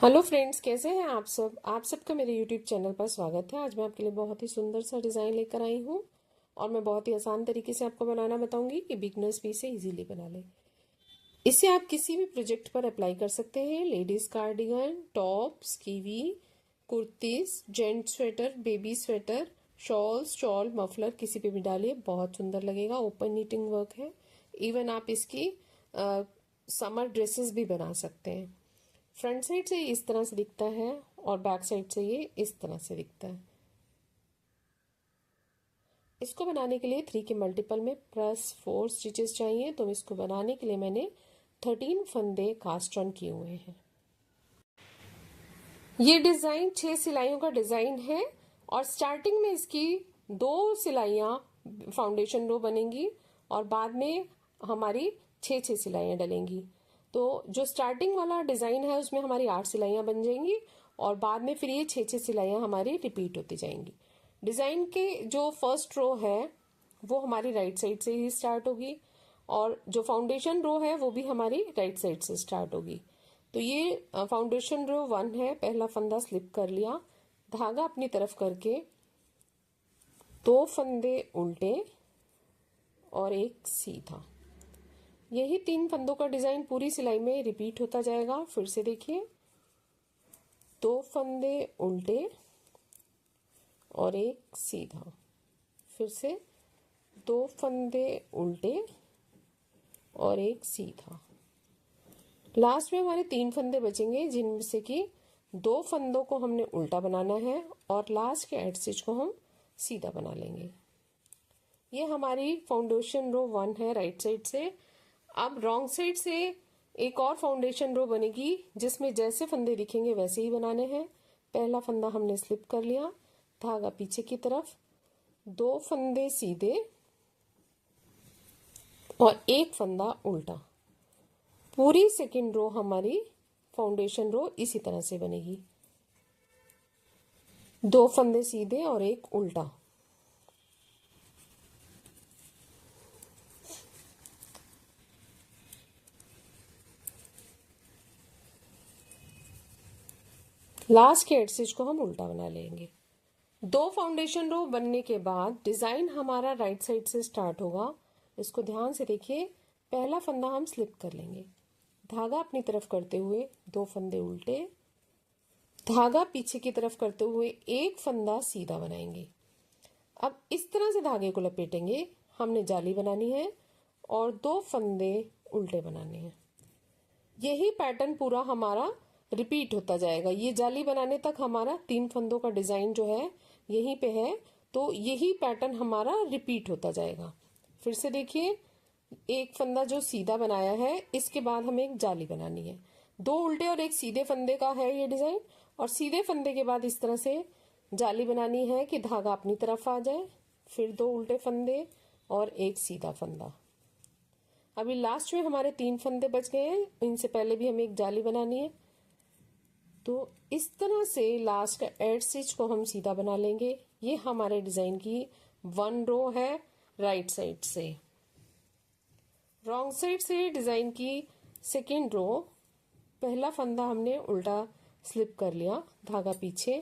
Hello friends, कैसे हैं आप सब। आप सबका मेरे यूट्यूब चैनल पर स्वागत है। आज मैं आपके लिए बहुत ही सुंदर सा डिज़ाइन लेकर आई हूँ और मैं बहुत ही आसान तरीके से आपको बनाना बताऊंगी कि बिगनर्स भी इसे इजीली बना लें। इसे आप किसी भी प्रोजेक्ट पर अप्लाई कर सकते हैं। लेडीज कार्डिगन, टॉप्स, कीवी, kurtis, gent sweater, baby sweater, shawls, shawl, muffler, किसी पे भी डालिए, बहुत सुंदर लगेगा। ओपन नीटिंग वर्क है। इवन आप इसकी समर ड्रेसेस भी बना सकते हैं। फ्रंट साइड से ये इस तरह से दिखता है और बैक साइड से ये इस तरह से दिखता है। इसको बनाने के लिए 3 के मल्टीपल में +4 स्टिचेस चाहिए। तो इसको बनाने के लिए मैंने 13 फंदे कास्ट ऑन किए हुए हैं। ये डिज़ाइन 6 सिलाइयों का डिज़ाइन है और स्टार्टिंग में इसकी 2 सिलाइयाँ फाउंडेशन रो बनेंगी और बाद में हमारी 6 सिलाइयाँ डलेंगी। तो जो स्टार्टिंग वाला डिज़ाइन है उसमें हमारी 8 सिलाइयाँ बन जाएंगी और बाद में फिर ये 6 सिलाइयाँ हमारी रिपीट होती जाएंगी। डिज़ाइन के जो फर्स्ट रो है वो हमारी राइट साइड से ही स्टार्ट होगी और जो फाउंडेशन रो है वो भी हमारी राइट साइड से स्टार्ट होगी। तो ये फाउंडेशन रो 1 है। पहला फंदा स्लिप कर लिया, धागा अपनी तरफ करके 2 फंदे उल्टे और एक सीधा। यही 3 फंदों का डिजाइन पूरी सिलाई में रिपीट होता जाएगा। फिर से देखिए, 2 फंदे उल्टे और एक सीधा। फिर से 2 फंदे उल्टे और एक सीधा। लास्ट में हमारे 3 फंदे बचेंगे जिनमें से कि 2 फंदों को हमने उल्टा बनाना है और लास्ट के एड स्टिच को हम सीधा बना लेंगे। ये हमारी फाउंडेशन रो 1 है राइट साइड से। अब रॉन्ग साइड से एक और फाउंडेशन रो बनेगी जिसमें जैसे फंदे दिखेंगे वैसे ही बनाने हैं। पहला फंदा हमने स्लिप कर लिया, धागा पीछे की तरफ, 2 फंदे सीधे और एक फंदा उल्टा। पूरी सेकेंड रो हमारी फाउंडेशन रो इसी तरह से बनेगी, 2 फंदे सीधे और एक उल्टा। लास्ट के एड स्टिच को हम उल्टा बना लेंगे। 2 फाउंडेशन रो बनने के बाद डिजाइन हमारा राइट साइड से स्टार्ट होगा। इसको ध्यान से देखिए। पहला फंदा हम स्लिप कर लेंगे, धागा अपनी तरफ करते हुए 2 फंदे उल्टे, धागा पीछे की तरफ करते हुए एक फंदा सीधा बनाएंगे। अब इस तरह से धागे को लपेटेंगे। हमने जाली बनानी है और 2 फंदे उल्टे बनाने हैं। यही पैटर्न पूरा हमारा रिपीट होता जाएगा। ये जाली बनाने तक हमारा 3 फंदों का डिजाइन जो है यहीं पे है। तो यही पैटर्न हमारा रिपीट होता जाएगा। फिर से देखिए, एक फंदा जो सीधा बनाया है इसके बाद हमें एक जाली बनानी है। 2 उल्टे और एक सीधे फंदे का है ये डिजाइन और सीधे फंदे के बाद इस तरह से जाली बनानी है कि धागा अपनी तरफ आ जाए। फिर 2 उल्टे फंदे और एक सीधा फंदा। अभी लास्ट में हमारे 3 फंदे बच गए हैं, इनसे पहले भी हमें एक जाली बनानी है। तो इस तरह से लास्ट का एड स्टिच को हम सीधा बना लेंगे। ये हमारे डिजाइन की 1 रो है राइट साइड से। रॉन्ग साइड से डिजाइन की सेकेंड रो, पहला फंदा हमने उल्टा स्लिप कर लिया, धागा पीछे।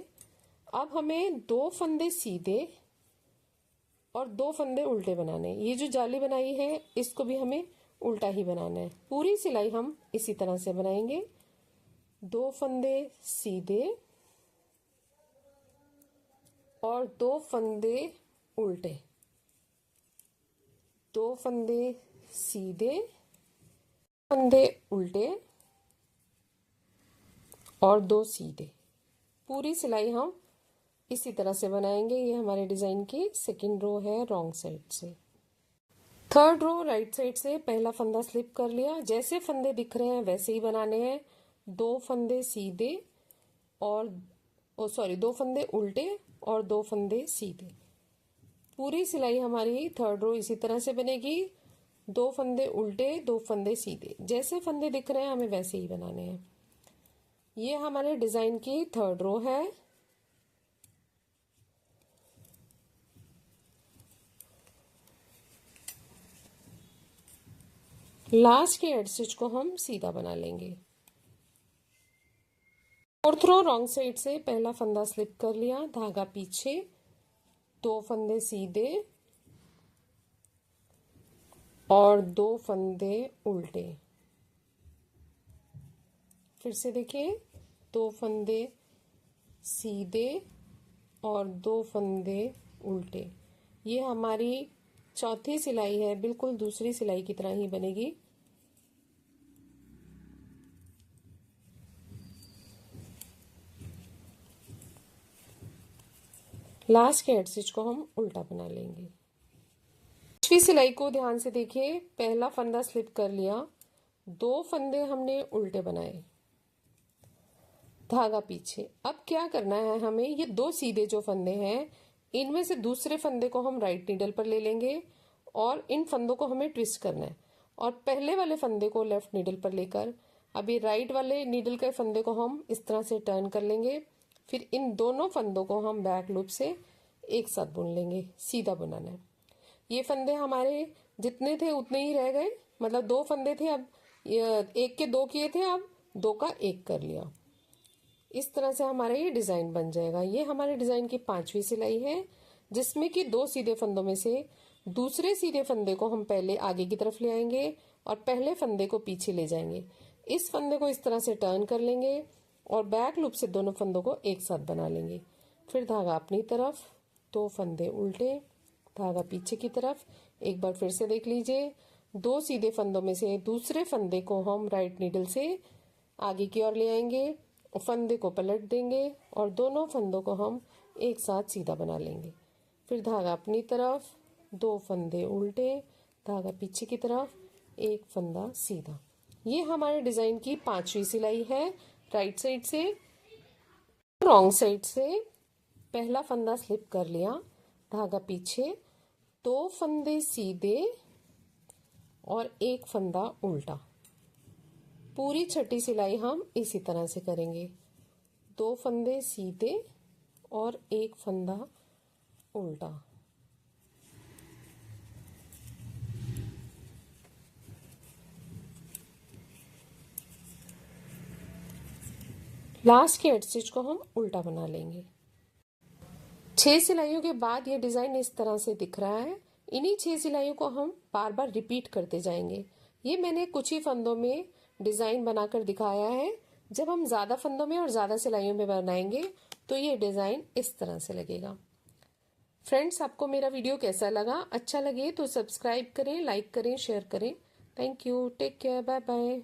अब हमें 2 फंदे सीधे और 2 फंदे उल्टे बनाने। ये जो जाली बनाई है इसको भी हमें उल्टा ही बनाना है। पूरी सिलाई हम इसी तरह से बनाएंगे, 2 फंदे सीधे और 2 फंदे उल्टे, 2 फंदे सीधे, फंदे उल्टे और 2 सीधे। पूरी सिलाई हम इसी तरह से बनाएंगे। ये हमारे डिजाइन की सेकेंड रो है रॉन्ग साइड से। थर्ड रो राइट साइड से पहला फंदा स्लिप कर लिया। जैसे फंदे दिख रहे हैं वैसे ही बनाने हैं। 2 फंदे सीधे और 2 फंदे उल्टे और 2 फंदे सीधे। पूरी सिलाई हमारी थर्ड रो इसी तरह से बनेगी, 2 फंदे उल्टे, 2 फंदे सीधे। जैसे फंदे दिख रहे हैं हमें वैसे ही बनाने हैं। ये हमारे डिजाइन की थर्ड रो है। लास्ट के एड स्टिच को हम सीधा बना लेंगे। फोर्थ रो रॉन्ग साइड से पहला फंदा स्लिप कर लिया, धागा पीछे, 2 फंदे सीधे और 2 फंदे उल्टे। फिर से देखिए, 2 फंदे सीधे और 2 फंदे उल्टे। ये हमारी चौथी सिलाई है, बिल्कुल दूसरी सिलाई की तरह ही बनेगी। लास्ट के हेड स्टिच को हम उल्टा बना लेंगे। पांचवी सिलाई को ध्यान से देखिए, पहला फंदा स्लिप कर लिया, 2 फंदे हमने उल्टे बनाए, धागा पीछे। अब क्या करना है हमें, ये 2 सीधे जो फंदे हैं इनमें से दूसरे फंदे को हम राइट नीडल पर ले लेंगे और इन फंदों को हमें ट्विस्ट करना है, और पहले वाले फंदे को लेफ्ट नीडल पर लेकर अभी राइट वाले नीडल के फंदे को हम इस तरह से टर्न कर लेंगे। फिर इन दोनों फंदों को हम बैक लूप से एक साथ बुन लेंगे, सीधा बुनाना है। ये फंदे हमारे जितने थे उतने ही रह गए, मतलब 2 फंदे थे, अब 1 के 2 किए थे, अब 2 का 1 कर लिया। इस तरह से हमारा ये डिजाइन बन जाएगा। ये हमारे डिजाइन की 5वीं सिलाई है, जिसमें कि 2 सीधे फंदों में से दूसरे सीधे फंदे को हम पहले आगे की तरफ ले आएंगे और पहले फंदे को पीछे ले जाएंगे। इस फंदे को इस तरह से टर्न कर लेंगे और बैक लूप से दोनों फंदों को एक साथ बना लेंगे। फिर धागा अपनी तरफ, 2 फंदे उल्टे, धागा पीछे की तरफ। एक बार फिर से देख लीजिए, 2 सीधे फंदों में से दूसरे फंदे को हम राइट नीडल से आगे की ओर ले आएंगे, फंदे को पलट देंगे और दोनों फंदों को हम एक साथ सीधा बना लेंगे। फिर धागा अपनी तरफ, 2 फंदे उल्टे, धागा पीछे की तरफ, 1 फंदा सीधा। ये हमारे डिजाइन की 5वीं सिलाई है। राइट साइड से रॉन्ग साइड से पहला फंदा स्लिप कर लिया, धागा पीछे, 2 फंदे सीधे और 1 फंदा उल्टा। पूरी छठी सिलाई हम इसी तरह से करेंगे, 2 फंदे सीधे और 1 फंदा उल्टा। लास्ट के हेड स्टिच को हम उल्टा बना लेंगे। 6 सिलाइयों के बाद ये डिजाइन इस तरह से दिख रहा है। इन्हीं 6 सिलाइयों को हम बार बार रिपीट करते जाएंगे। ये मैंने कुछ ही फंदों में डिजाइन बनाकर दिखाया है। जब हम ज्यादा फंदों में और ज्यादा सिलाइयों में बनाएंगे तो ये डिजाइन इस तरह से लगेगा। फ्रेंड्स, आपको मेरा वीडियो कैसा लगा? अच्छा लगे तो सब्सक्राइब करें, लाइक करें, शेयर करें। Thank you, take care, bye bye.